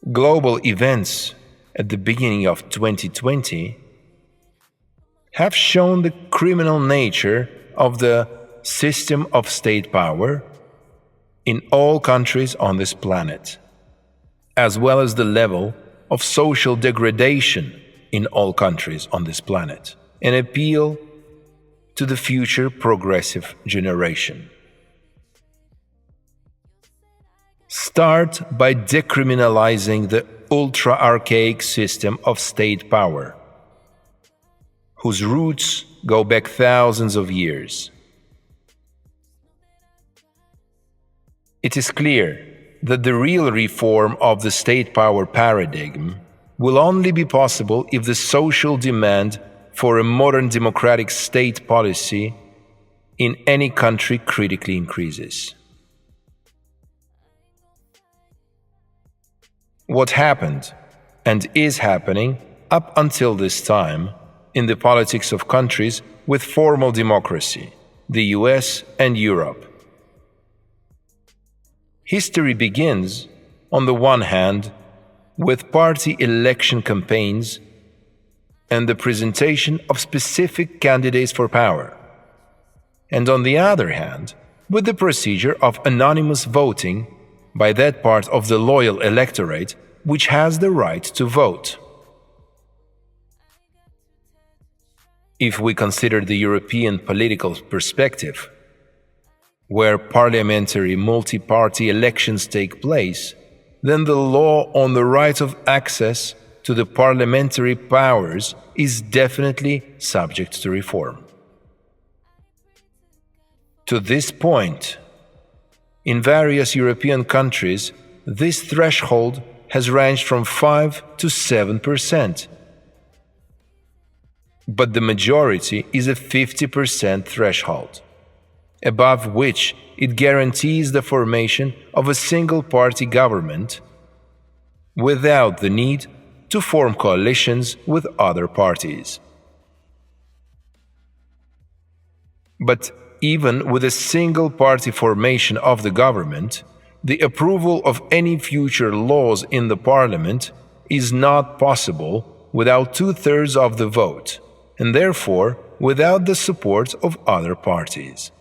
Global events at the beginning of 2020 have shown the criminal nature of the system of state power in all countries on this planet, as well as the level of social degradation in all countries on this planet, and appeal to the future progressive generation. Start by decriminalizing the ultra-archaic system of state power, whose roots go back thousands of years. It is clear that the real reform of the state power paradigm will only be possible if the social demand for a modern democratic state policy in any country critically increases. What happened and is happening up until this time in the politics of countries with formal democracy, the US and Europe. History begins, on the one hand, with party election campaigns and the presentation of specific candidates for power, and on the other hand, with the procedure of anonymous voting by that part of the loyal electorate which has the right to vote. If we consider the European political perspective, where parliamentary multi-party elections take place, then the law on the right of access to the parliamentary powers is definitely subject to reform. To this point, in various European countries, this threshold has ranged from 5 to 7%. But the majority is a 50% threshold, above which it guarantees the formation of a single-party government without the need to form coalitions with other parties. But even with a single-party formation of the government, the approval of any future laws in the parliament is not possible without 2/3 of the vote, and therefore without the support of other parties.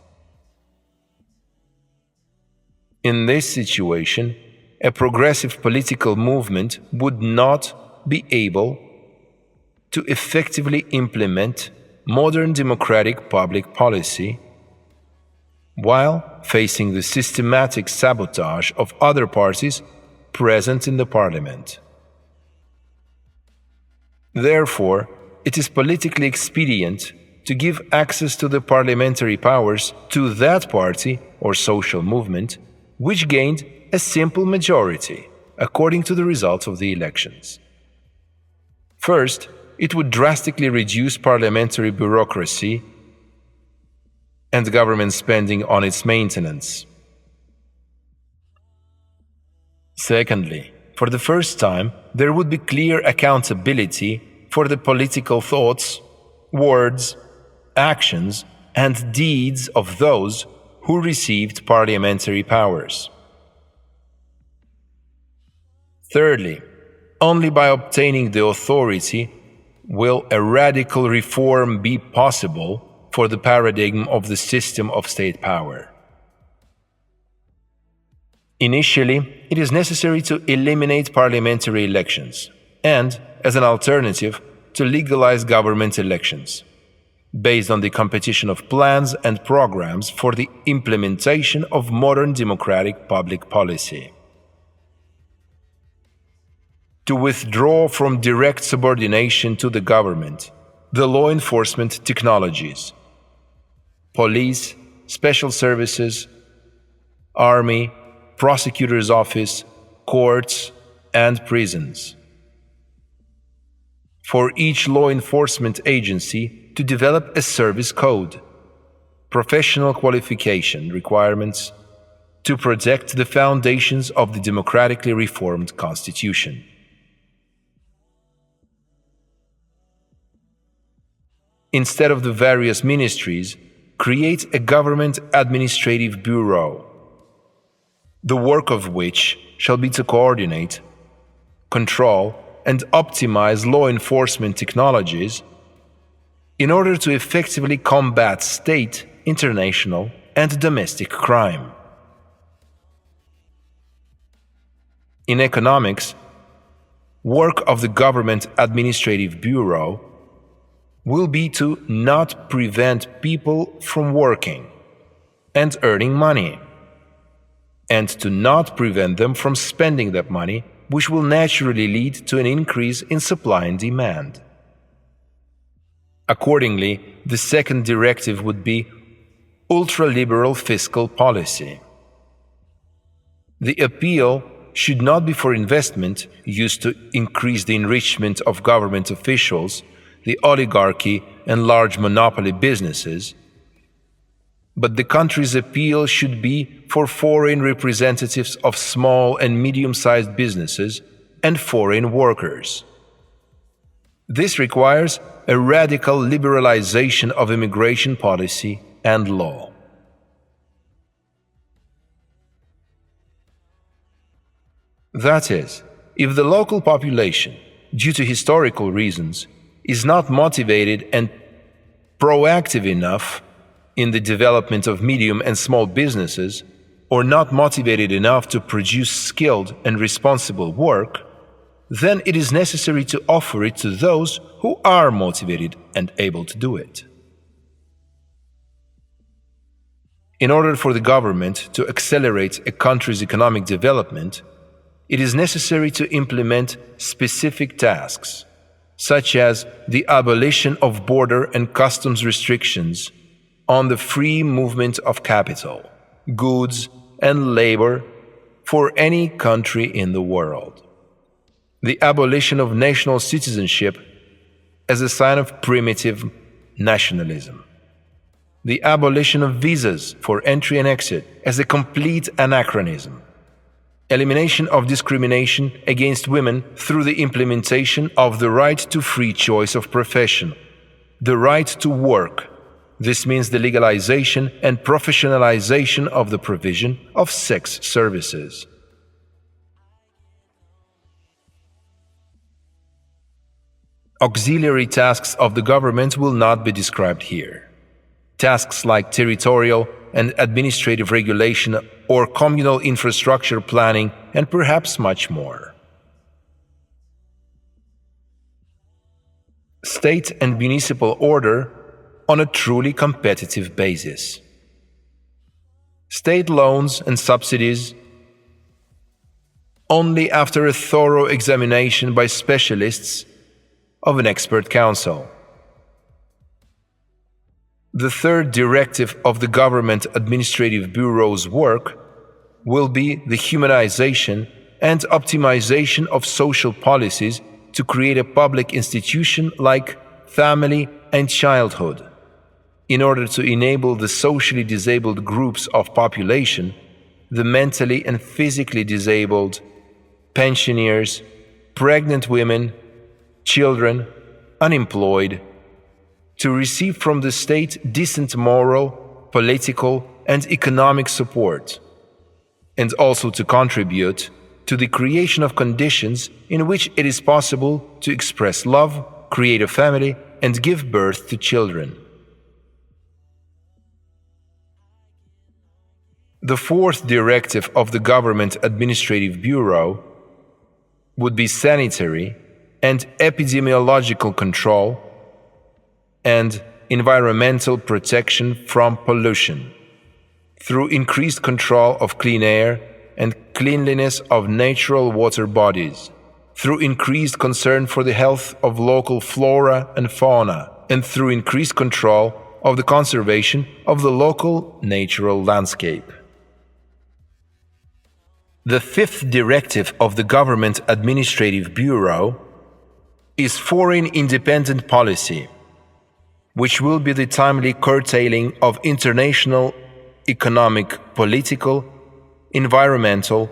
In this situation, a progressive political movement would not be able to effectively implement modern democratic public policy while facing the systematic sabotage of other parties present in the parliament. Therefore, it is politically expedient to give access to the parliamentary powers to that party or social movement which gained a simple majority according to the results of the elections. First, it would drastically reduce parliamentary bureaucracy and government spending on its maintenance. Secondly, for the first time, there would be clear accountability for the political thoughts, words, actions, and deeds of those who received parliamentary powers. Thirdly, only by obtaining the authority will a radical reform be possible for the paradigm of the system of state power. Initially, it is necessary to eliminate parliamentary elections and, as an alternative, to legalize government elections, based on the competition of plans and programs for the implementation of modern democratic public policy. To withdraw from direct subordination to the government, the law enforcement technologies, police, special services, army, prosecutor's office, courts, and prisons. For each law enforcement agency to develop a service code, professional qualification requirements to protect the foundations of the democratically reformed constitution. Instead of the various ministries, create a government administrative bureau, the work of which shall be to coordinate control, and optimize law enforcement technologies in order to effectively combat state, international, and domestic crime. In economics, work of the Government Administrative Bureau will be to not prevent people from working and earning money, and to not prevent them from spending that money, which will naturally lead to an increase in supply and demand. Accordingly, the second directive would be ultra-liberal fiscal policy. The appeal should not be for investment used to increase the enrichment of government officials, the oligarchy, and large monopoly businesses, but the country's appeal should be for foreign representatives of small and medium-sized businesses and foreign workers. This requires a radical liberalization of immigration policy and law. That is, if the local population, due to historical reasons, is not motivated and proactive enough in the development of medium and small businesses, or not motivated enough to produce skilled and responsible work, then it is necessary to offer it to those who are motivated and able to do it. In order for the government to accelerate a country's economic development, it is necessary to implement specific tasks, such as the abolition of border and customs restrictions on the free movement of capital, goods, and labor for any country in the world. The abolition of national citizenship as a sign of primitive nationalism. The abolition of visas for entry and exit as a complete anachronism. Elimination of discrimination against women through the implementation of the right to free choice of profession, the right to work. This means the legalization and professionalization of the provision of sex services. Auxiliary tasks of the government will not be described here. Tasks like territorial and administrative regulation or communal infrastructure planning, and perhaps much more. State and municipal order on a truly competitive basis. State loans and subsidies only after a thorough examination by specialists of an expert council. The third directive of the Government Administrative Bureau's work will be the humanization and optimization of social policies to create a public institution like family and childhood, in order to enable the socially disabled groups of population, the mentally and physically disabled, pensioners, pregnant women, children, unemployed, to receive from the state decent moral, political, and economic support, and also to contribute to the creation of conditions in which it is possible to express love, create a family, and give birth to children. The fourth directive of the Government Administrative Bureau would be sanitary and epidemiological control and environmental protection from pollution, through increased control of clean air and cleanliness of natural water bodies, through increased concern for the health of local flora and fauna, and through increased control of the conservation of the local natural landscape. The fifth directive of the Government Administrative Bureau is foreign independent policy, which will be the timely curtailing of international economic, political, environmental,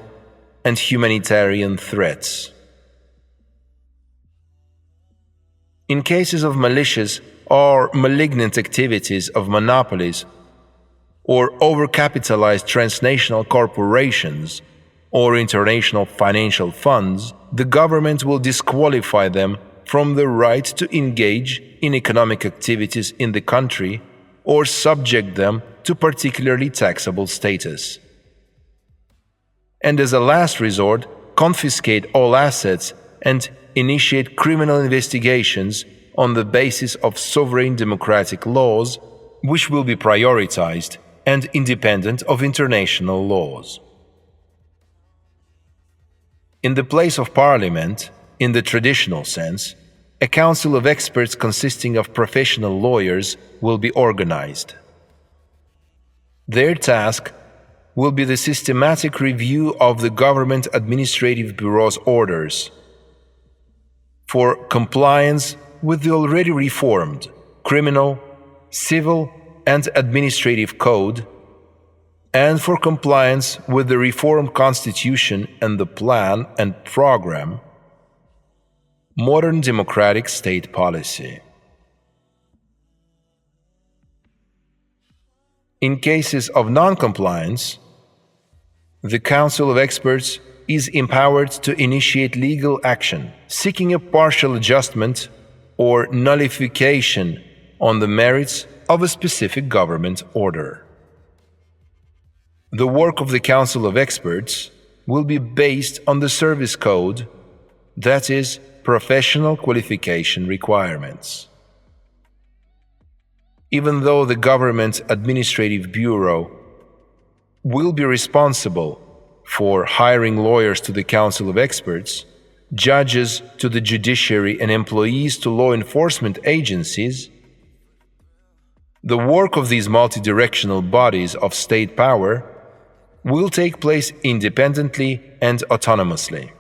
and humanitarian threats. In cases of malicious or malignant activities of monopolies or overcapitalized transnational corporations, or international financial funds, the government will disqualify them from the right to engage in economic activities in the country or subject them to particularly taxable status. And as a last resort, confiscate all assets and initiate criminal investigations on the basis of sovereign democratic laws, which will be prioritized and independent of international laws. In the place of Parliament, in the traditional sense, a council of experts consisting of professional lawyers will be organized. Their task will be the systematic review of the Government Administrative Bureau's orders for compliance with the already reformed Criminal, Civil, and Administrative Code, and for compliance with the reformed Constitution and the plan and program Modern Democratic State Policy. In cases of non-compliance, the Council of Experts is empowered to initiate legal action, seeking a partial adjustment or nullification on the merits of a specific government order. The work of the Council of Experts will be based on the Service Code, that is, professional qualification requirements. Even though the Government Administrative Bureau will be responsible for hiring lawyers to the Council of Experts, judges to the judiciary, and employees to law enforcement agencies, the work of these multidirectional bodies of state power will take place independently and autonomously.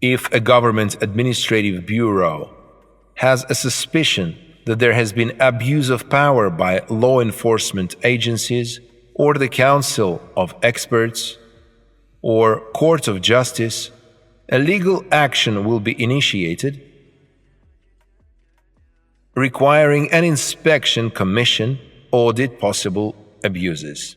If a Government Administrative Bureau has a suspicion that there has been abuse of power by law enforcement agencies or the Council of Experts or Court of Justice, a legal action will be initiated requiring an inspection commission audit possible abuses.